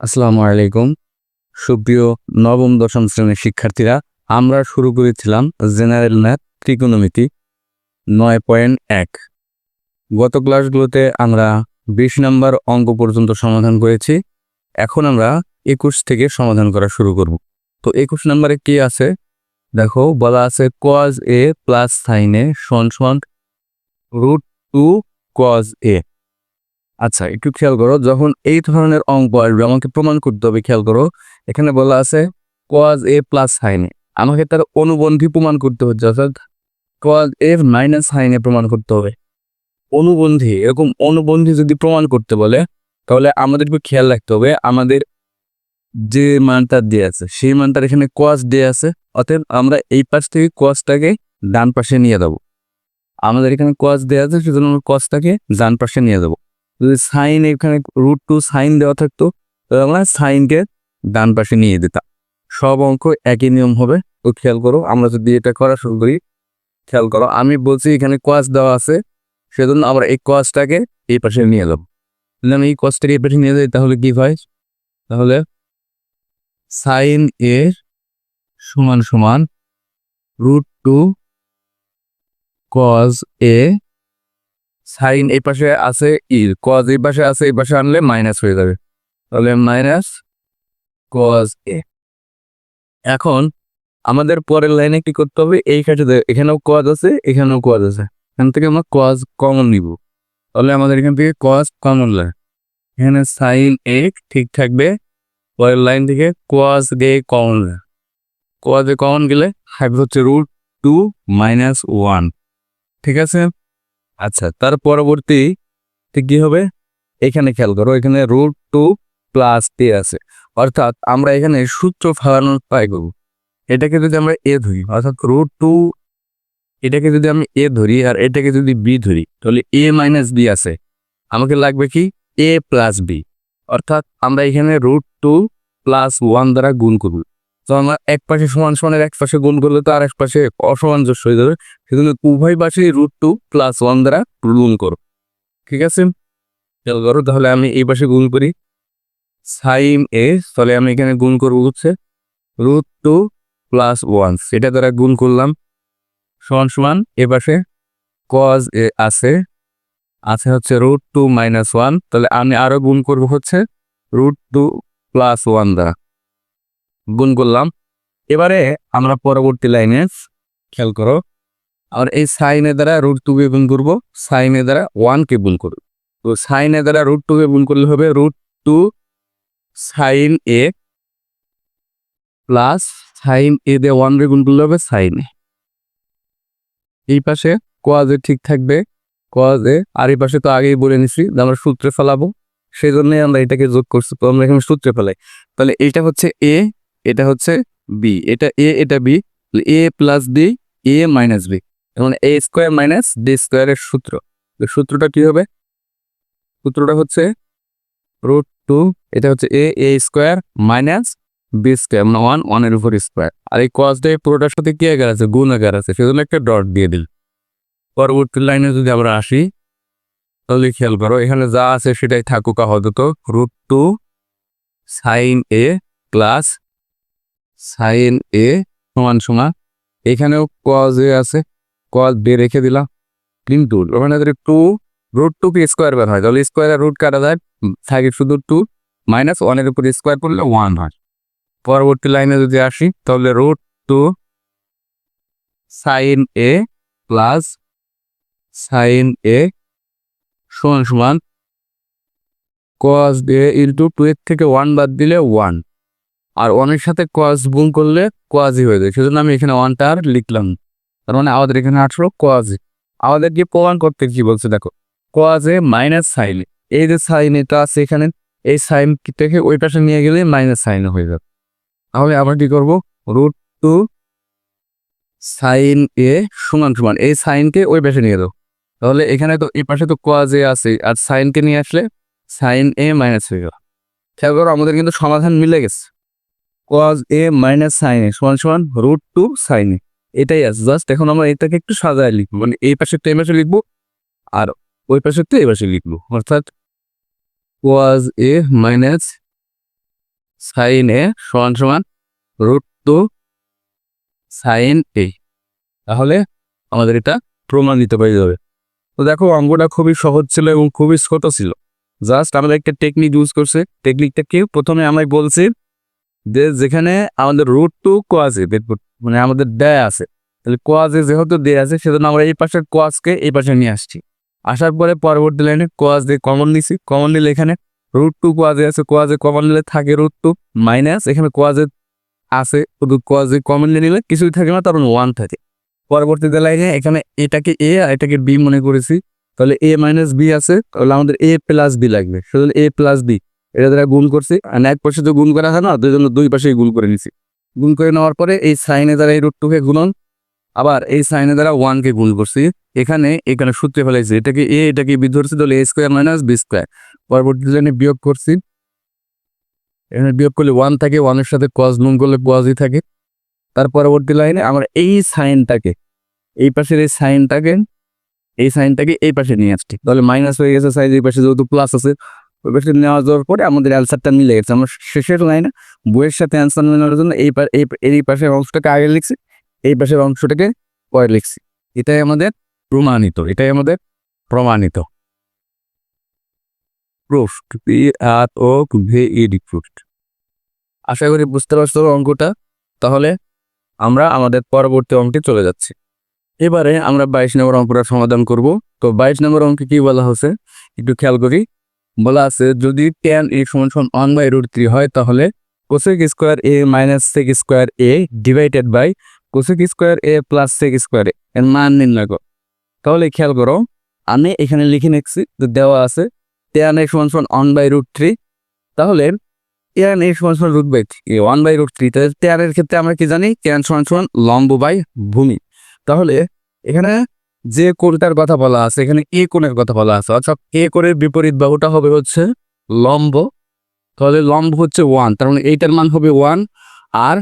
আসসালামু আলাইকুম। সুপ্রিয় নবম দশম শ্রেণীর শিক্ষার্থীরা, আমরা শুরু করেছিলাম জেনারেল ম্যাথ ত্রিকোণমিতি ৯.১। গত ক্লাসগুলোতে আমরা ২০ নম্বর অঙ্ক পর্যন্ত সমাধান করেছি। এখন আমরা ২১ থেকে সমাধান করা শুরু করব। তো ২১ নম্বরে কি আছে দেখো, বলা আছে cos a plus sin a সমান √2 cos a। আচ্ছা, একটু খেয়াল করো, যখন এই ধরনের অঙ্ক আসবে আমাকে প্রমাণ করতে হবে। খেয়াল করো, এখানে বলা আছে cos a plus sin a, আমাকে তার অনুবন্ধী প্রমাণ করতে হচ্ছে, অর্থাৎ cos a minus sin a প্রমাণ করতে হবে। অনুবন্ধী, এরকম অনুবন্ধী যদি প্রমাণ করতে বলে তাহলে আমাদেরকে খেয়াল রাখতে হবে আমাদের যে মানটা দেওয়া আছে সেই মানটার এখানে cos দেওয়া আছে, অতএব আমরা এই পাশ থেকে cosটাকে ডান পাশে নিয়ে যাবো। আমাদের এখানে cos দেওয়া আছে, সেজন্য আমরা cosটাকে ডান পাশে নিয়ে যাবো। যদি সাইন এখানে √2 সাইন দেওয়া থাকতো তাহলে আমরা সাইনকে ডান পাশে নিয়ে দিতাম। সব অঙ্ক একই নিয়ম হবে। তো খেয়াল করো, আমরা যদি এটা করা শুরু করি, খেয়াল করো, আমি বলছি এখানে cos দেওয়া আছে, সেজন্য আমরা এই cosটাকে এই পাশে নিয়ে যাবো। যদি আমি এই cosটাকে এই পাশে নিয়ে যাই তাহলে কি হয়, তাহলে সাইন এ সমান সমান √2 cos a, সাইন এই পাশে আছে cos এই পাশে আছে, এই পাশে আনলে মাইনাস হয়ে যাবে, তাহলে মাইনাস cos a। এখন আমাদের পরের লাইনে কি করতে হবে, এই কাছে এখানেও cos আছে, এখানেও cos আছে, এখান থেকে আমরা cos কমন নিব, তাহলে আমাদের এখান থেকে cos কমন লাগে, এখানে সাইন a ঠিক থাকবে, পরের লাইন থেকে cos a কমন লাগে, cos a কমন গেলে থাকবে হচ্ছে √2 মাইনাস 1। ঠিক আছে। আচ্ছা, তার পরবর্তী কি হবে, এখানে খেয়াল করো, এখানে √2 প্লাস a আছে, অর্থাৎ আমরা এখানে সূত্র ফেলানোর ট্রাই করব। এটাকে যদি আমরা a ধরি, অর্থাৎ √2, এটাকে যদি আমি a ধরি আর এটাকে যদি b ধরি, তাহলে a মাইনাস b আছে, আমাকে লাগবে কি a প্লাস b, অর্থাৎ আমরা এখানে √2 প্লাস 1 দ্বারা গুণ করব। তো আমরা এক পাশে সমান সমানের এক পাশে গুণ করলে তো আর এক পাশে অসামঞ্জস্য হয়ে যাবে, সেজন্য উভয় পাশেই √2 প্লাস 1 দ্বারা গুণ করো। ঠিক আছে, খেয়াল করো, তাহলে আমি এই পাশে গুণ করি সাইন এ, তাহলে আমি এখানে গুণ করবো হচ্ছে √2 প্লাস 1, এটা দ্বারা গুণ করলাম, সমান সমান এ পাশে cos এ আছে হচ্ছে √2 মাইনাস 1, তাহলে আমি আরো গুণ করবো হচ্ছে √2 প্লাস 1 দ্বারা গুণ করলাম। এবারে আমরা পরবর্তী লাইনে খেয়াল করো, আর এই সাইনের দ্বারা √2 কে গুণ করবো, সাইনের দ্বারা 1 কে গুণ করবো। তো সাইনের দ্বারা √2 কে গুণ করলে হবে √2 সাইন এ প্লাস সাইন এ দিয়ে 1 রে গুণ করলে হবে সাইন এ। এই পাশে cos এ ঠিক থাকবে, cos এ, আর এই পাশে তো আগেই বলে নিছি যে আমরা সূত্রে ফেলাবো, সেই জন্যই আমরা এটাকে যোগ করছি। তো আমরা এখানে সূত্রে ফেলাই, তাহলে এটা হচ্ছে a, এটা হচ্ছে b, এটা a এটা b, a plus b, a minus b, এবং a স্কোয়ার মাইনাস d স্কোয়ারের সূত্র। সূত্রটা কি হবে, সূত্রটা হচ্ছে √2, এটা হচ্ছে a square minus b square, মানে 1 এর উপর স্কোয়ার, আর এই cos টা পুরোটার সাথে কি আকার আছে, গুণ আকার আছে, সেজন্য একটা ডট দিয়ে দিল। পরবর্তী লাইনে যদি আমরা আসি, তাহলে খেয়াল করো, এখানে যা আছে সেটাই থাকুক আপাতত, √2 সাইন এ প্লাস সাইন এ সমান সমান, এখানেও cos এ আছে, cos b রেখে দিলাম, কিন্তু ওখানে যদি √2 কে স্কোয়ার বের হয় তাহলে স্কোয়ার রুট কাটা যায়, থাকে শুধু 2, মাইনাস 1 এর উপর স্কোয়ার করলে 1 হয়। পরবর্তী লাইনে যদি আসি, তাহলে √2 সাইন এ প্লাস সাইন এ সমান সমান cos a ইন্টু 2 এর থেকে 1 বাদ দিলে 1, আর 1 এর সাথে cos গুণ করলে cos হয়ে যায়, সেজন্য আমি এখানে 1টা আর লিখলাম। তার মানে আমাদের এখানে আসলো cos। আমাদের কি প্রমাণ করতে কি বলছে দেখো, cos a মাইনাস সাইন, এই যে সাইন এটা আছে এখানে, এই সাইন থেকে ওই পাশে নিয়ে গেলে মাইনাস সাইন হয়ে যাবে। তাহলে আমরা কি করবো, √2 সাইন এ সমান সমান এই সাইনকে ওই পাশে নিয়ে দাও, তাহলে এখানে তো এই পাশে তো cos a আছে, আর সাইনকে নিয়ে আসলে সাইন এ মাইনাস হয়ে গেল। খেয়াল করো, আমাদের কিন্তু সমাধান মিলে গেছে, cos a মাইনাস সাইন এ সমান সমান √2 সাইন এ, এটাই আছে। জাস্ট এখন আমরা এটাকে একটু সাজায় লিখবো, মানে এই পাশে এই পাশে লিখবো আর ওই পাশে এই পাশে লিখবো, অর্থাৎ cos a মাইনাস সাইন এ সমান সমান রুট টু সাইন এ। তাহলে আমাদের এটা প্রমাণিত হয়ে যাবে। তো দেখো অঙ্কটা খুবই সহজ ছিল এবং খুবই ছোট ছিল। জাস্ট আমরা একটা টেকনিক ইউজ করছে। টেকনিকটা কি, প্রথমে আমি বলছি যে যেখানে আমাদের রুট টু কোয়াজে মানে আমাদের দেয়া আছে, তাহলে কোয়াজে যেহেতু দেয়া আছে সেজন্য আমরা এই পাশের কোয়াজকে এই পাশে নিয়ে আসছি। আসার পরে পরবর্তী লাইনে কোয়াজ দিয়ে কমন নিছি, কমন নিলে এখানে রুট টু কোয়াজে আছে, কোয়াজে কমন নিলে থাকে রুট টু মাইনাস এখানে কোয়াজে আছে, শুধু কোয়াজে কমন নিলে কিছুই থাকে না, তারপর 1 থাকে। পরবর্তীতে লাইনে এখানে এটাকে এ আর এটাকে বি মনে করেছি, তাহলে এ মাইনাস বি আছে, তাহলে আমাদের এ প্লাস বি লাগবে, সেজন্য এ প্লাস বি এটা দ্বারা গুণ করছি। আর এক পাশে তো গুণ করা হয় না, দুই জন্য দুই পাশেই গুণ করে নিছি। গুণ করে নেওয়ার পরে এই সাইনে দ্বারা এই রুট টুকে গুণন, আবার এই সাইনে দ্বারা 1কে গুণ করছি। এখানে এখানে সূত্রে ফেলাইছি, এটাকে এ এটাকে বি ধরছি, তাহলে A square minus B square. পরবর্তী লাইনে বিয়োগ করছি, এখানে বিয়োগ করলে 1 থাকে, 1-এর সাথে কজ গুণ করলে কজই থাকে। তার পরবর্তী লাইনে আমরা এই সাইনটাকে এই পাশের এই সাইনটাকে এই পাশে নিয়ে আসছি, তাহলে মাইনাস হয়ে গেছে সাইন, এই পাশে যেহেতু প্লাস আছে ওই পাশে নেওয়া যাওয়ার পরে আমাদের অ্যান্সারটা মিলে গেছে। আমরা শেষের লাইনে বইয়ের সাথে অ্যান্সার মেলানোর জন্য এই পাশের অংশটাকে আগে লিখছি, এই পাশের অংশটাকে পরে লিখছি। এটাই আমাদের প্রমাণিত প্রুফ। আশা করি বুঝতে পারছো অঙ্কটা। তাহলে আমরা আমাদের পরবর্তী অঙ্কে চলে যাচ্ছি। এবারে আমরা 22 নম্বর অঙ্কটা সমাধান করব। তো 22 নম্বর অঙ্কে কি বলা হচ্ছে একটু খেয়াল করি। বলা আছে যদি tan a = 1/√3 হয় তাহলে cosec square a minus sec square a divided by cosec square a plus sec square a এর মান নির্ণয় করো। তাহলে খেয়াল করো, আমি এখানে লিখে নিচ্ছি যে দেওয়া আছে tan a = 1/√3, তাহলে tan a = √1/3। তাহলে tan এর ক্ষেত্রে আমরা কি জানি, tan = লম্ব বাই ভূমি। তাহলে এখানে যে কোণটার কথা বলা আছে, এখানে এ কোণের কথা বলা আছে, অর্থাৎ এ কোণের বিপরীত বাহুটা হবে হচ্ছে লম্ব। তাহলে লম্ব হচ্ছে 1, তার মানে এইটার মান হবে 1, আর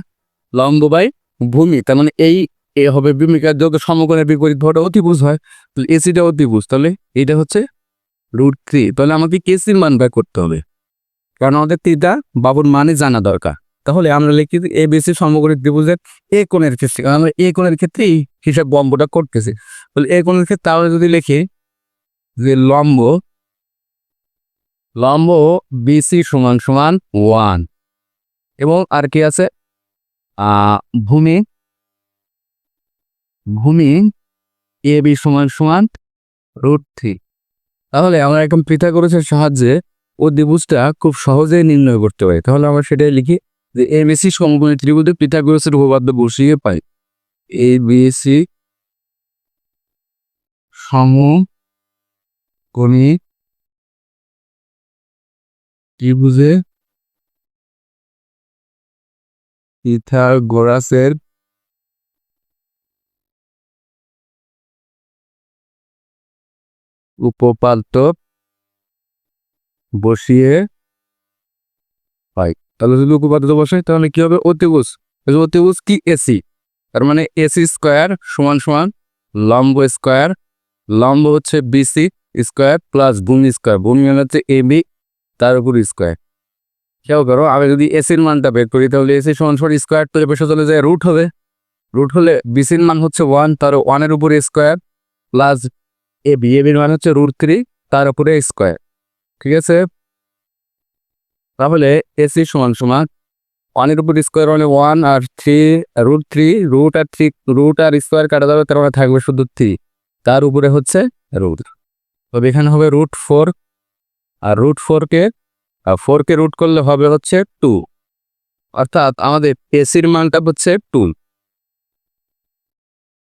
লম্ব বাই ভূমি তার মানে এই এ হবে ভূমিকার যত সমকোণের বিপরীত বাহুটা অতিভুজ হয়, তাহলে এসিটা অতিভুজ, তাহলে এইটা হচ্ছে √3। তাহলে আমাকে কেসির মান বের করতে হবে, কারণ আমাদের থিটা বাহুর মানে জানা দরকার। তাহলে আমরা লিখি এ বিসি সমকোণী ত্রিভুজের এ কোণের ক্ষেত্রে, কারণ আমরা এ কোণের ক্ষেত্রে এই হিসাব লম্বটা করতেছি। তাহলে এ কোণের ক্ষেত্রে আমরা যদি লিখি যে লম্ব বিসি = 1, এবং আর কি আছে ভূমি এ বি = √3। তাহলে আমরা এখন পিথাগোরাসের সাহায্যে ও ত্রিভুজটা খুব সহজেই নির্ণয় করতে পারি। তাহলে আমরা সেটাই লিখি যে এবিসি সমকোণী ত্রিভুজে পিথাগোরাসের উপপাদ্য বসিয়ে পাই এবিসি সমকোণী ত্রিভুজে পিথাগোরাসের উপপাদ্য বসিয়ে পাই। তাহলে যদি উপপাদ্য বসাই তাহলে কি হবে, অতিভুজ কি এসি, তার মানে এসি স্কোয়ার = লম্ব স্কোয়ার, লম্ব হচ্ছে বিসি স্কোয়ার প্লাস ভূমি স্কোয়ার, ভূমি মানে হচ্ছে এবি তার উপর স্কোয়ার। খেয়াল করো, আমি যদি এসির মানটা বের করি তাহলে এসি = স্কোয়ার, তো এবার চলে যায় রুট হবে, রুট হলে বিসির মান হচ্ছে 1, তার 1-এর উপরে স্কোয়ার প্লাস এবির মান হচ্ছে √3 তার উপরে স্কোয়ার। ঠিক আছে, তাহলে এসি = 1-এর উপর স্কোয়ার মানে 1 আর 3 √3, রুট আর স্কোয়ার কাটা যাবে, তার মানে থাকবে শুধু 3, তার উপরে হচ্ছে রুট। তবে এখানে হবে √4, আর √4কে রুট করলে হবে হচ্ছে 2, অর্থাৎ আমাদের এসির মানটা হচ্ছে 2,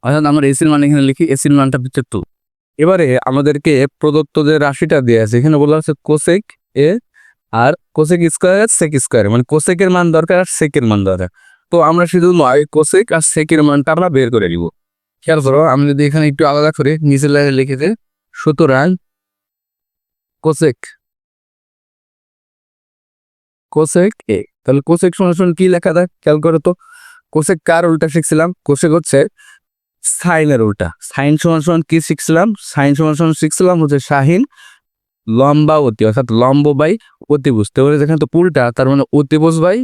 অর্থাৎ আমরা এসির মান এখানে লিখি, এসির মানটা হচ্ছে 2। এবারে আমাদেরকে প্রদত্ত যে রাশিটা দেওয়া আছে এখানে বলা হচ্ছে কোসেক এ আর কোসেক স্কোয়ার সেক স্কোয়ার, মানে কোসেকের মান দরকার আর সেকের মান দরকার। তো আমরা শুধু কোসেক আর সেকের মানটা আমরা বের করে নিব। খেয়াল করো, আমি যদি এখানে একটু আলাদা করে নিচের লাইনে লিখে দিই, সুতরাং কোসেক এ, তাহলে কোসেক = কি লেখা যায় খেয়াল করো তো। কোসেক কার উল্টা শিখছিলাম, কোসেক হচ্ছে সাইনের উল্টা। সাইন = কি শিখছিলাম, সাইন = শিখছিলাম হচ্ছে শাহিন লম্বাবতী অর্থাৎ লম্ব বাই অতিভুজ। তাহলে এখানে তো উল্টা, তার মানে অতিভুজ বাই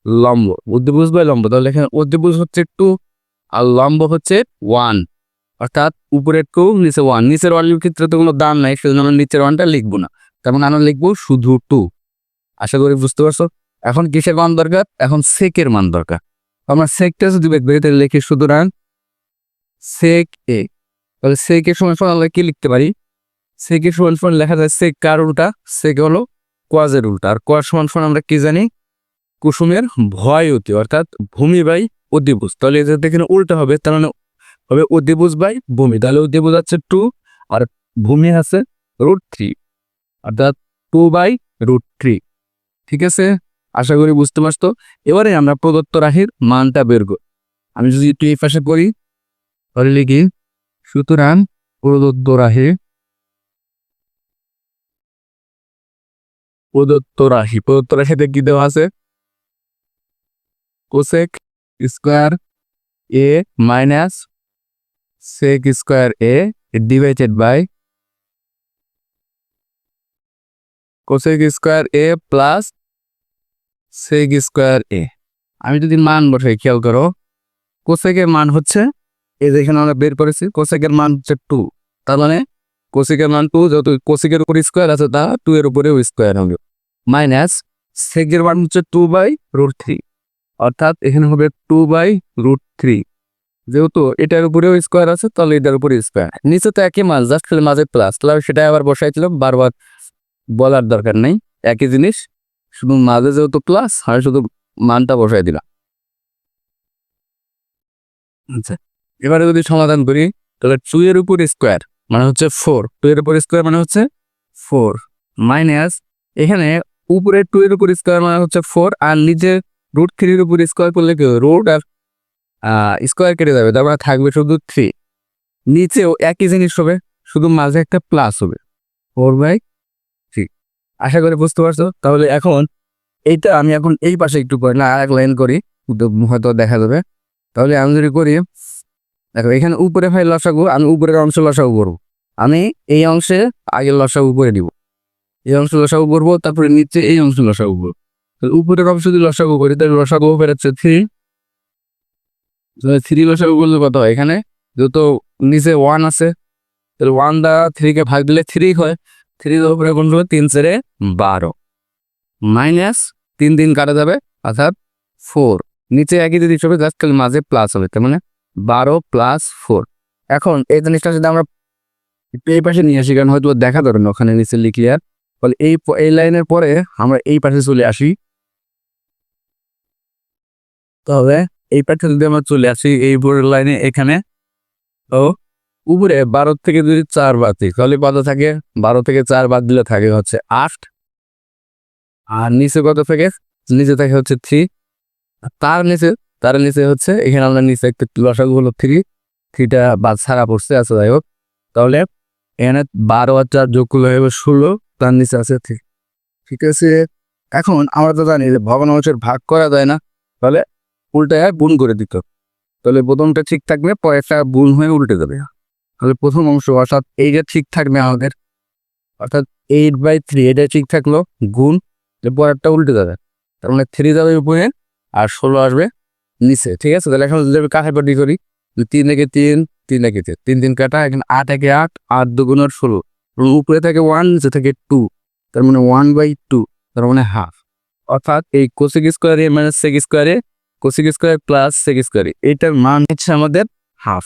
লম্ব, অতিভুজ বাই লম্ব। তাহলে এখানে অতিভুজ হচ্ছে 2 আর লম্ব হচ্ছে 1, অর্থাৎ উপরের 2 নিচে 1। নিচের 1 ক্ষেত্রে তো কোনো দাম নাই, সেজন্য আমরা নিচের 1টা লিখবো না, তার মানে আমরা লিখবো শুধু 2। আশা করি বুঝতে পারছো। এখন কিসের মান দরকার? এখন সেকের মান দরকার। আমরা সেকটা যদি বের করি তাহলে লিখি সুতরাং সেক এ। তাহলে সেকের সমান আমরা কি লিখতে পারি? সেকের সমান লেখা যায় সেক কার উল্টা? সেক হলো কজের উল্টা। আর কজ সমান আমরা কি জানি? কুসুমের ভয় অতি, অর্থাৎ ভূমি বাই অতিভুজ। তাহলে এটা এখানে উল্টা হবে, তার মানে হবে অতিভুজ বাই ভূমি। তাহলে অতিভুজ আছে 2 আর ভূমি আছে √3, অর্থাৎ 2/√3। ঠিক আছে, আশা করি বুঝতে পারছো। এবারে আমরা প্রদত্ত রাশির মানটা বের করি। আমি যদি একটু এই পাশে করি তাহলে লিখি সুতরাং প্রদত্ত রাশিতে কি দেওয়া আছে? Cosec square A minus sec square A divided by cosec square A plus sec square A. আমি যদি মান বসাই, খেয়াল করো, কোসেকের মান হচ্ছে এই যে এখানে আমরা বের করেছি, কোসেকের মান হচ্ছে 2। তার মানে কোসেকের মান 2, যেহেতু কোসেকের উপর স্কোয়ার আছে তা 2 এর উপরেও স্কোয়ার হবে, মাইনাস সেকের মান হচ্ছে 2/√3, অর্থাৎ এখানে হবে 2/√3। যেহেতু এটার উপরেও স্কোয়ার আছে তাহলে এটার উপরে স্কোয়ার, নিচে তো একই মান, জাস্ট খালি মাঝে প্লাস। তাহলে সেটা আবার বসাইছিলাম, বারবার বলার দরকার নেই, একই জিনিস, শুধু মাঝে যেহেতু প্লাস আর শুধু মানটা বসাই দিলাম। আচ্ছা, এবারে যদি সমাধান করি তাহলে 2 এর উপর স্কোয়ার মানে হচ্ছে 4, 2 এর উপর স্কোয়ার মানে হচ্ছে 4, মাইনাস এখানে উপরে 2 এর উপর স্কোয়ার মানে হচ্ছে 4, আর নিচে √3 এর উপর স্কোয়ার করলে কি হবে? রুট আর স্কোয়ার কেটে যাবে, তারপরে থাকবে শুধু 3। নিচেও একই জিনিস হবে, শুধু মাঝে একটা প্লাস হবে, 4/3। আশা করি বুঝতে পারছো। তাহলে এখন এইটা আমি এখন এই পাশে একটু করি না, আর এক লাইন করি, হয়তো দেখা যাবে। তাহলে আমি যদি করি, দেখো এখানে উপরে ভাই লসাগু, আমি উপরের অংশ লসাগু করবো। আমি এই অংশে আগের লসাগু করে দিব, এই অংশ লসাগু করবো, তারপরে নিচে এই অংশ লসাগু করবো। উপরের অংশ যদি লসাগু করি তাহলে লসাগু বেরোচ্ছে 3। 3 লসাগু করলে কত হয়? এখানে যেহেতু নিচে 1 আছে তাহলে 1 দ্বারা 3 কে ভাগ দিলে 3 হয়, 3 উপরে কোন 3 4 12, মাইনাস 3 3 কাটা যাবে, অর্থাৎ 4। নিচে একই জিনিস হবে, জাস্ট খালি মাঝে প্লাস হবে, তার মানে 12 + 4। এখন এই জিনিসটা যদি আমরা এই পাশে নিয়ে আসি, কারণ হয়তো দেখা যাবে না ওখানে নিচে লিখি, আর ফলে এই লাইনের পরে আমরা এই পাশে চলে আসি। তবে এই পাশে যদি আমরা চলে আসি এই উপরের লাইনে, এখানে তো উপরে 12 থেকে যদি 4 বাদ দিই তাহলে কত থাকে? 12 থেকে 4 বাদ দিলে থাকে হচ্ছে 8, আর নিচে কত থাকে? নিচে থাকে হচ্ছে 3। তার নিচে হচ্ছে এখানে আমরা নিচে একটা লসাগু হলো 3টা বাদ ছাড়া পড়ছে, আচ্ছা যাই হোক। তাহলে এখানে 12 আর 4 যোগ করলে হবে 16, তার নিচে আছে 3। ঠিক আছে, এখন আমরা তো জানি যে ভগ্নাংশের ভাগ করা যায় না, তাহলে উল্টায় গুণ করে দিত। তাহলে প্রথমটা ঠিক থাকবে, পরেরটা গুণ হয়ে উল্টে যাবে। তাহলে প্রথম অংশ অর্থাৎ এইটা ঠিক থাকবে আমাদের, অর্থাৎ 8/3 এটা ঠিক থাকলো, গুণ পরেরটা উল্টে যাবে, তার মানে 3 যাবে উপরে আর 16 আসবে নিচে। ঠিক আছে, তাহলে এখন যদি আমি কাটাকাটি করি, 3 থেকে 3, 3 থেকে 3, 3 3 কাটা, এখানে 8 একে 8, 8 2 × 16, উপরে থাকে 1, নিচে থাকে 2, তার মানে 1/2, তার মানে হাফ। অর্থাৎ এই cosec square A minus sec square A, cosec square plus sec square A, এইটার মান হচ্ছে আমাদের হাফ।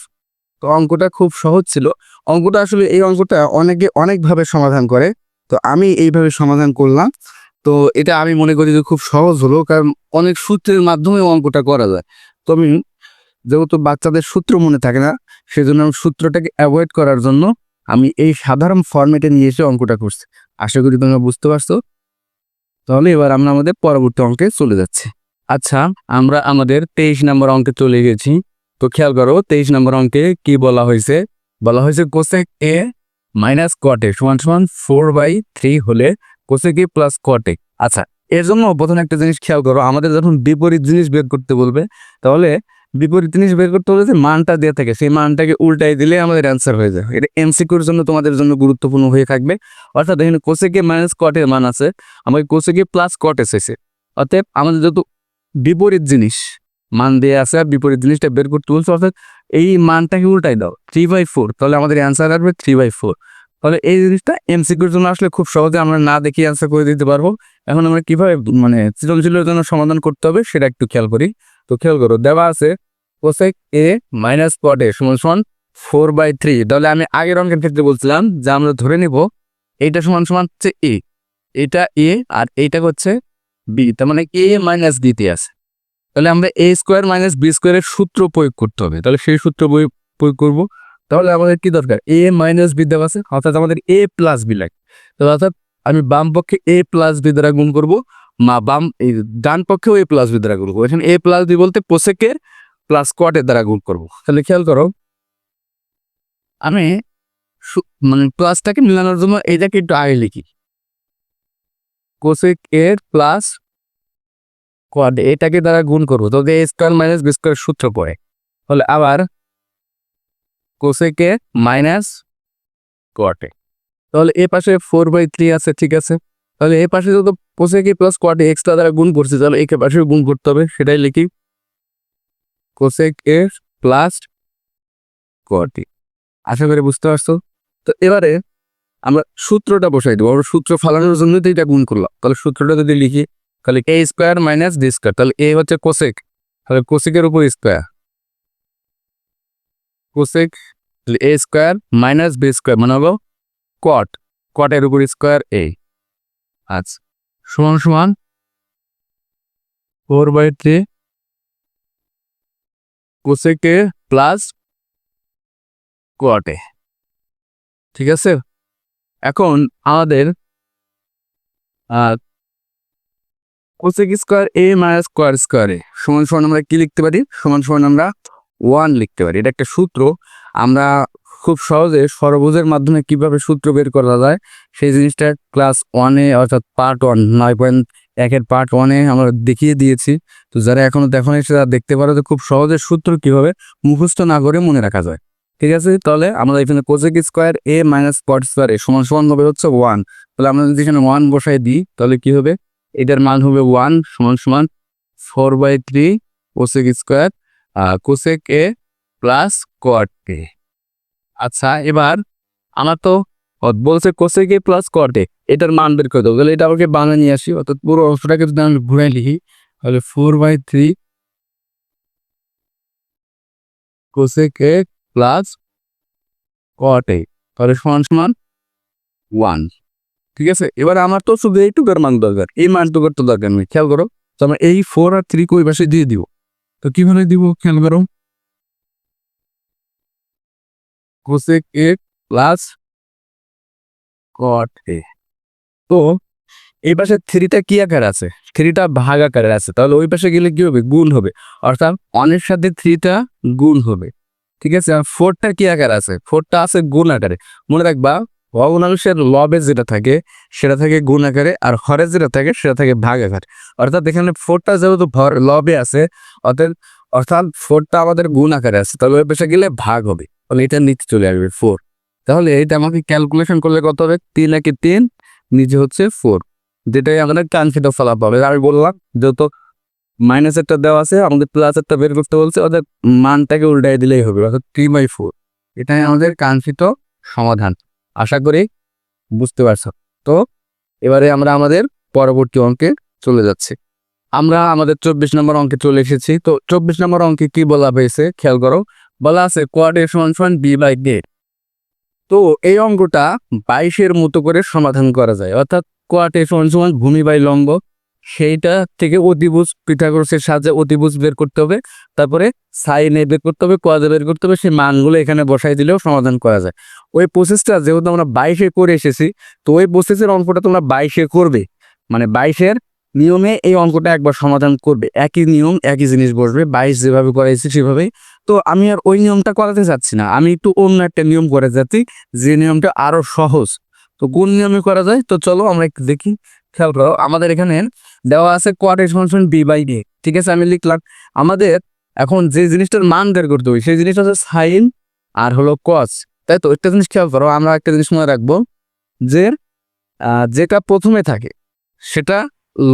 তো অঙ্কটা খুব সহজ ছিল। অঙ্কটা আসলে এই অঙ্কটা অনেকে অনেকভাবে সমাধান করে, তো আমি এইভাবে সমাধান করলাম। তো এটা আমি মনে করি যে খুব সহজ হলো, কারণ অনেক সূত্রের মাধ্যমে অঙ্কটা করা যায়। তো আমি যেহেতু বাচ্চাদের সূত্র মনে থাকে না, সেজন্য আমি সূত্রটাকে অ্যাভয়েড করার জন্য আমি এই সাধারণ ফরম্যাটে নিয়ে এসে অঙ্কটা করছি। আশা করি তোমরা বুঝতে পারছো। তাহলে এবার আমরা আমাদের পরবর্তী অঙ্কে চলে যাচ্ছি। আচ্ছা, আমরা আমাদের 23 নম্বর অঙ্কে চলে গেছি। তো খেয়াল করো 23 নম্বর অঙ্কে কি বলা হয়েছে? বলা হয়েছে কোসেক এ মাইনাস কট এ সমান সমান 4/3 হলে cosec A plus cot A. আচ্ছা, এর জন্য প্রথম একটা জিনিস খেয়াল করো, আমাদের যখন বিপরীত জিনিস বের করতে বলবে তাহলে বিপরীত জিনিস বের করতে হলে যে মানটা দেওয়া থাকে সেই মানটাকে উল্টাই দিলে আমাদের অ্যান্সার হয়ে যায়। এটা এমসিকিউর জন্য তোমাদের জন্য গুরুত্বপূর্ণ হয়ে থাকবে। অর্থাৎ এখানে কোসেকে মাইনাস কটের মান আছে, আমাকে কোসেকে প্লাস কট এসেছে। অতএব আমাদের যত বিপরীত জিনিস মান দেওয়া আছে আর বিপরীত জিনিসটা বের করতে বলছে, অর্থাৎ এই মানটাকে উল্টাই দাও 3/4, তাহলে আমাদের অ্যান্সার আসবে 3/4। তাহলে এই জিনিসটা এমসিকিউর জন্য আসলে খুব সহজে আমরা না দেখি অ্যান্সার করে দিতে পারবো। এখন আমরা কিভাবে মানে সৃজনশীলের জন্য সমাধান করতে হবে সেটা একটু খেয়াল করি। তো খেয়াল করো, দেওয়া আছে কোসেক এ মাইনাস কট এ সমান সমান 4/3। তাহলে আমি আগের অঙ্কের ক্ষেত্রে বলছিলাম যে আমরা ধরে নিব এইটা সমান সমান হচ্ছে এ, এটা এ আর এইটা হচ্ছে বি, তার মানে এ মাইনাস বিতে আছে। তাহলে আমরা এ স্কোয়ার মাইনাস বি স্কোয়ারের সূত্র প্রয়োগ করতে হবে। তাহলে সেই সূত্র প্রয়োগ করব। তাহলে আমাদের কি দরকার, এ মাইনাস বি দেওয়া আছে, অর্থাৎ আমাদের এ প্লাস বি লাগে। তাহলে অর্থাৎ আমি বাম পক্ষে এ প্লাস বি দ্বারা গুণ করবো, এই ডান পক্ষেও এ প্লাস বি দ্বারা গুণ করবো। এখানে এ প্লাস বি বলতে কোসেকের প্লাস কটের দ্বারা গুণ করবো। তাহলে খেয়াল করো, আমি মানে প্লাসটাকে মিলানোর জন্য এইটাকে একটু আগে লিখি, কোসেক এর প্লাস কট এটাকে দ্বারা গুণ করবো, তো এ স্কোয়ার মাইনাস বি স্কোয়ার সূত্র পড়ে। তাহলে আবার কোসেকে মাইনাস কটে, তাহলে এ পাশে 4/3 আছে, ঠিক আছে। তাহলে এ পাশে যত কোসেকে প্লাস কটে এক্সট্রা দ্বারা গুণ করছি, তাহলে একে পাশে গুণ করতে হবে, সেটাই লিখি কোসেক এ প্লাস কটে। আশা করি বুঝতে পারছো। তো এবারে আমরা সূত্রটা বসাই দেবো, আমরা সূত্র ফালানোর জন্য তো এটা গুণ করলাম। তাহলে সূত্রটা যদি লিখি, তাহলে A square minus B square, তাহলে এ হচ্ছে কোসেক, তাহলে কোসেকের উপর square, cosec A square minus B square মানে হলো কট, কটের উপর স্কোয়ার এ। আচ্ছা, সমান সমান 4/3 কোসেকে প্লাস কটে, ঠিক আছে। এখন আমাদের cosec square A minus square স্কোয়ারে সমান সমান আমরা কি লিখতে পারি, সমান সমান আমরা 1 লিখতে পারি। এটা একটা সূত্র, আমরা খুব সহজে ষড়ভুজের মাধ্যমে কিভাবে সূত্র বের করা যায় সেই জিনিসটা ক্লাস 1-এ অর্থাৎ পার্ট 1 9.1-এর পার্ট 1-এ আমরা দেখিয়ে দিয়েছি। তো যারা এখনো দেখেন সেটা দেখতে পারো যে খুব সহজে সূত্র কিভাবে মুখস্থ না করে মনে রাখা যায়, ঠিক আছে। তাহলে আমরা এখানে cosec square A minus cot square এ সমান সমান হবে হচ্ছে 1। তাহলে আমরা যদি এখানে 1 বসাই দিই তাহলে কি হবে, এটার মান হবে 1 সমান সমান 4/3 cosec square cosec A plus cot A. আচ্ছা, এবার আমার তো বলছে কোসেক এ প্লাস কট এ, এটার মান বের করে দেবো। তাহলে এটা আমাকে বাংলা নিয়ে আসি, অর্থাৎ পুরো অংশটাকে যদি আমি ঘুরাই লিখি, তাহলে 4/3 কোসেক এ প্লাস কট এ, তাহলে সমান সমান 1, ঠিক আছে। এবার আমার তো শুধু এইটুকুর মান দরকার, এই মানটুকুর তো দরকার নেই। খেয়াল করো, তো আমরা এই 4 আর 3 কে ওই পাশে দিয়ে দিব। তো কিভাবে দিব খেয়াল করো, কোসেক এ প্লাস কট এ। তো এই পাশে 3টা কি আকারে আছে, 3টা ভাগ আকারে আছে, তাহলে ওই পাশে গেলে কি হবে, গুণ হবে, অর্থাৎ 1-এর সাথে 3টা গুণ হবে, ঠিক আছে। আর 4টা কি আকারে আছে, 4টা আছে গুণ আকারে। মনে রাখবা, ভগ্নাংশের লবে যেটা থাকে সেটা থাকে গুণ আকারে, আর হরে যেটা থাকে সেটা থাকে ভাগ আকারে। অর্থাৎ এখানে 4টা যেহেতু লবে আছে, অর্থাৎ 4টা আমাদের গুণ আকারে আছে, তাহলে ওই পাশে গেলে ভাগ হবে, তাহলে এটা নিচে চলে আসবে 4। তাহলে এটা আমাকে ক্যালকুলেশন করলে কত হবে, 3 একে 3, নিচে হচ্ছে 4, যেটাই আমাদের কাঙ্ক্ষিত ফলাফল হবে। আমি বললাম যত মাইনাস একটা দেওয়া আছে আমাদের প্লাস একটা বের করতে বলছে, ওদের মানটাকে উল্টাই দিলেই হবে, অর্থাৎ 3/4। এটাই আমাদের কাঙ্ক্ষিত সমাধান। আশা করি বুঝতে পারছো। তো এবারে আমরা আমাদের পরবর্তী অঙ্কে চলে যাচ্ছি। আমরা আমাদের 24 নম্বর অঙ্কে চলে এসেছি। তো 24 নম্বর অঙ্কে কি বলা হয়েছে খেয়াল করো, বলা আছে কোয়াড এ সমান সমান b/a। তো এই অঙ্কটা 22-এর মতো করে সমাধান করা যায়, অর্থাৎ কোয়াড এ সমান সমান ভূমি বাই লম্ব, সেইটা থেকে অতিভুজ পিথাগোরাসের সাহায্যে অতিভুজ বের করতে হবে, তারপরে সাইন এ বের করতে হবে, কোয়াড বের করতে হবে, সেই মানগুলো এখানে বসাই দিলেও সমাধান করা যায়। ওই প্রসেসটা যেহেতু আমরা 22-এ করে এসেছি, তো ওই প্রসেসের অঙ্কটা তোমরা 22-এ করবে, মানে 22-এর নিয়মে এই অঙ্কটা একবার সমাধান করবে, একই নিয়ম একই জিনিস বসবে, 22 যেভাবে করাইছি সেভাবেই। তো আমি আর ওই নিয়মটা করাতে চাচ্ছি না, আমি একটু অন্য একটা নিয়ম করে যাচ্ছি, যে নিয়মটা আরো সহজ। তো কোন নিয়মে করা যায়, তো চলো আমরা একটু দেখি। খেয়াল করো, আমাদের এখানে দেওয়া আছে কোয়াড এ সমান সমান b/a, ঠিক আছে। আমি লিখলাম আমাদের এখন যে জিনিসটার মান বের করতে হবে সেই জিনিসটা হচ্ছে সাইন আর হলো কস, তাই তো? একটা জিনিস খেয়াল করো, আমরা একটা জিনিস মনে রাখবো যে যেটা প্রথমে থাকে সেটা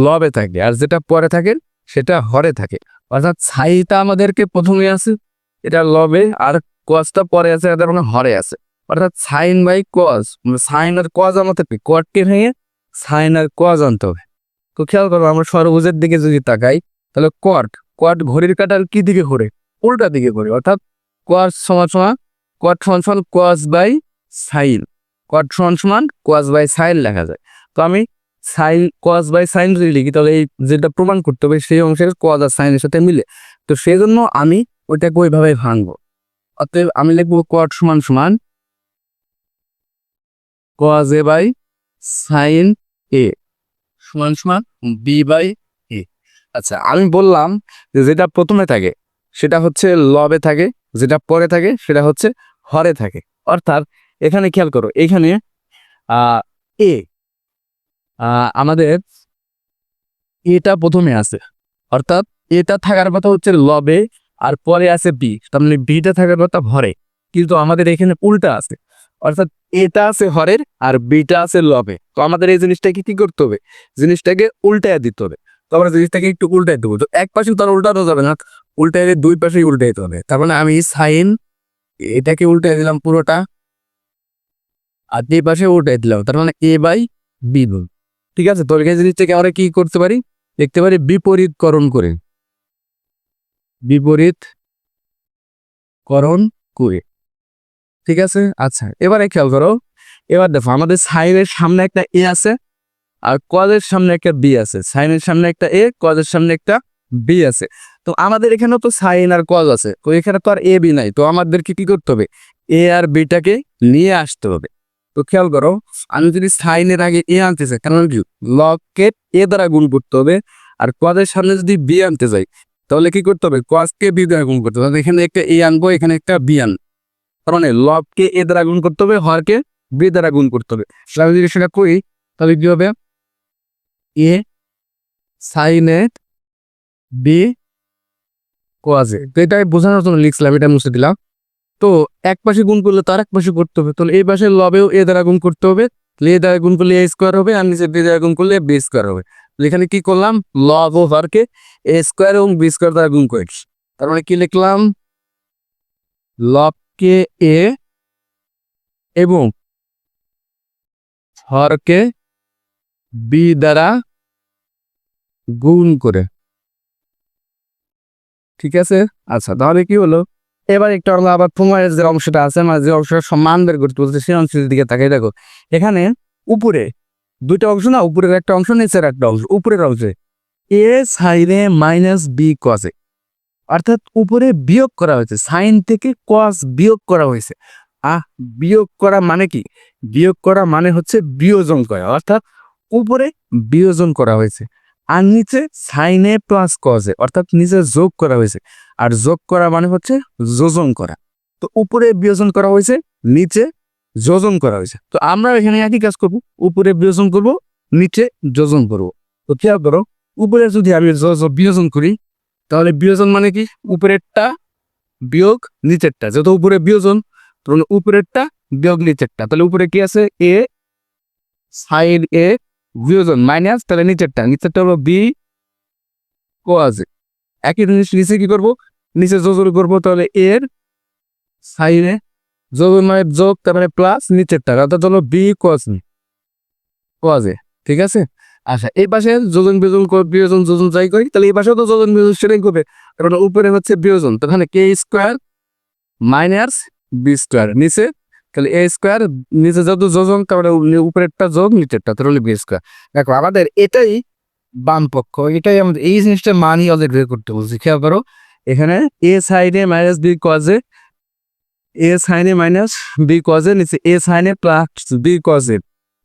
লবে থাকে, আর যেটা পরে থাকে সেটা হরে থাকে। অর্থাৎ সাইটা আমাদেরকে প্রথমে আছে, এটা লবে, আর কসটা পরে আছে, এটা মানে হরে আছে। অর্থাৎ সাইন বাই কস, সাইন আর কস আমাদেরকে কটকে ভেঙে সাইন আর কস আনতে হবে। তো খেয়াল করো, আমরা ষড়ভুজের দিকে যদি তাকাই তাহলে কট, কট ঘড়ির কাঁটার কি দিকে ঘোরে? উল্টা দিকে ঘোরে। অর্থাৎ কস সমান সমান কট সমান সমান কস বাই সাইন, কট সমান সমান কস বাই সাইন লেখা যায়। তো আমি সাইন কস বাই সাইন যদি লিখি তাহলে এই যেটা প্রমাণ করতে হবে সেই অংশের কস আর সাইনের সাথে মিলে, তো সেই জন্য আমি ওইটাকে ওইভাবে ভাঙবো। অতএব আমি লিখবো কট সমান সমান কস এ বাই সাইন এ সমান সমান বি বাই এ। আচ্ছা, আমি বললাম যে যেটা প্রথমে থাকে সেটা হচ্ছে লবে থাকে, যেটা পরে থাকে সেটা হচ্ছে হরে থাকে। অর্থাৎ এখানে খেয়াল করো, এখানে এ আমাদের এটা প্রথমে আছে, অর্থাৎ এটা থাকার কথা হচ্ছে লবে, আর পরে আছে বি, তার মানে বিটা থাকার কথা হরে। কিন্তু আমাদের এখানে উল্টা আছে, অর্থাৎ এটা আছে হরের আর বিটা আছে লবে। তো আমাদের এই জিনিসটাকে কি করতে হবে? জিনিসটাকে উল্টায় দিতে হবে। তো আমরা জিনিসটাকে একটু উল্টায় দেবো, তো এক পাশে তার উল্টানো যাবে না, উল্টাইলে দুই পাশেই উল্টাই দিতে হবে। তার মানে আমি সাইন এটাকে উল্টাই দিলাম পুরোটা, আর দুই পাশে উল্টাই দিলাম, তার মানে এ বাই বি। ঠিক আছে, তো এই জিনিসটাকে আমরা কি করতে পারি? দেখতে পারি বিপরীতকরণ করে, বিপরীতকরণ করে। ঠিক আছে, আচ্ছা এবারে খেয়াল করো, এবার দেখো আমাদের সাইনের সামনে একটা এ আছে আর কজের সামনে একটা বি আছে। সাইনের সামনে একটা এ, কজের সামনে একটা বি আছে। তো আমাদের এখানে তো সাইন আর কজ আছে, তো এখানে তো আর এ বি নাই, তো আমাদেরকে কি করতে হবে? এ আর বিটাকে নিয়ে আসতে হবে। তো খেয়াল করো, আমি যদি সাইনের আগে এ আনতে চাই, কারণ কি লবকে এ দ্বারা গুণ করতে হবে, আর কজের সামনে যদি বি আনতে চাই তাহলে কি করতে হবে? কজকে বি দ্বারা গুণ করতে হবে। এখানে একটা এ আনবো, এখানে একটা বি আনবো, তার মানে লবকে এ দ্বারা গুণ করতে হবে, হরকে বি দ্বারা গুণ করতে হবে। আমি যদি সেটা করি তাহলে কি হবে? এ সাইনে বি কোয়াজে। তো এটা বোঝানোর জন্য লিখছিলাম, এটা মুছে দিলাম। তো এক পাশে গুণ করলে তার এক পাশে করতে হবে, তাহলে এই পাশে লবেও এ দ্বারা গুণ করতে হবে, এ দ্বারা গুণ করলে এ স্কোয়ার হবে, আর নিচে বি দ্বারা গুণ করলে বি স্কোয়ার হবে। এখানে কি করলাম? লব ও হরকে এ স্কোয়ার এবং বি স্কোয়ার দ্বারা গুণ করেছি। তার মানে কি লিখলাম? লবকে এ এবং হরকে বি দ্বারা গুণ করে। ঠিক আছে, আচ্ছা তাহলে কি হলো? এবার একটু আমরা আবার প্রমাণের যে অংশটা আছে, মানে যে অংশটা সমান বের করতে বলছে সেই অংশের দিকে তাকাই। দেখো এখানে উপরে দুইটা অংশ না, উপরের একটা অংশ নিচের একটা অংশ। উপরের অংশে এ সাইনে মাইনাস বি কসে, অর্থাৎ উপরে বিয়োগ করা হয়েছে, সাইন থেকে কস বিয়োগ করা হয়েছে। বিয়োগ করা মানে কি? বিয়োগ করা মানে হচ্ছে বিয়োজন করা, অর্থাৎ উপরে বিয়োজন করা হয়েছে, আর নিচে সাইনে প্লাস কজে, অর্থাৎ নিচে যোগ করা হয়েছে। আর যোগ করা মানে হচ্ছে যোজন করা। তো উপরে বিয়োজন করা হয়েছে, নিচে যোজন করা হয়েছে। তো আমরা এখানে একই কাজ করব, উপরে বিয়োজন করব, নিচে যোজন করব। তো খেয়াল করো, উপরে যদি আমি বিয়োজন করি তাহলে বিয়োজন মানে কি? উপরেরটা বিয়োগ নিচেরটা, যেহেতু উপরে বিয়োজন তাহলে উপরেরটা বিয়োগ নিচেরটা। তাহলে উপরে কি আছে? এ সাইন এ বিয়োজন মাইনাস, তাহলে নিচেরটা হলো বি কোয়াজে। একই জিনিস নিচে কি করব? নিচে যোজন করব, তাহলে এর সাইনে যোজন মানে যোগ, তারপরে প্লাস নিচেরটা, অর্থাৎ হলো বি কোয়াজে। ঠিক আছে, আচ্ছা এই পাশে যোজন বিয়োজন বিয়োজন যোজন যাই করি, তাহলে এই পাশেও তো যোজন বিয়োজন সেটাই করবে, কারণ উপরে হচ্ছে বিয়োজন, তাহলে কে স্কোয়ার মাইনাস বি স্কোয়ার নিচে, তাহলে এ স্কোয়ার নিচে যত যোজন, তারপরে উপরেরটা যোগ নিচেরটা, তাহলে বি স্কোয়ার। দেখো আমাদের এটাই বাম পক্ষ, এটাই আমাদের এই জিনিসটার মানই আমাদের বের করতে বলছি। খেয়াল করো এখানে এ সাইনে মাইনাস বি কজে, এ সাইনে মাইনাস বি কজে, নিচে এ সাইনে প্লাস বি কজে,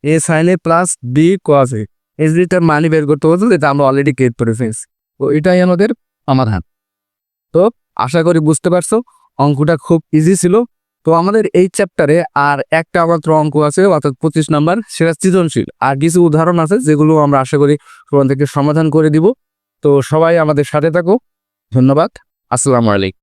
এ সাইনে প্লাস বি কজে। এই জিনিসটার মানই বের করতে বলছে, যেটা আমরা অলরেডি ক্রিয়েট করে ফেলছি। তো এটাই আমাদের সমাধান। তো আশা করি বুঝতে পারছো, অঙ্কটা খুব ইজি ছিল। তো আমাদের এই চ্যাপ্টারে আর একটা মাত্র অঙ্ক আছে, অর্থাৎ 25 নাম্বার, সেটা সৃজনশীল। আর কিছু উদাহরণ আছে যেগুলো আমরা আশা করি তোমাদেরকে সমাধান করে দিব। তো সবাই আমাদের সাথে থাকো, ধন্যবাদ। আসসালামু আলাইকুম।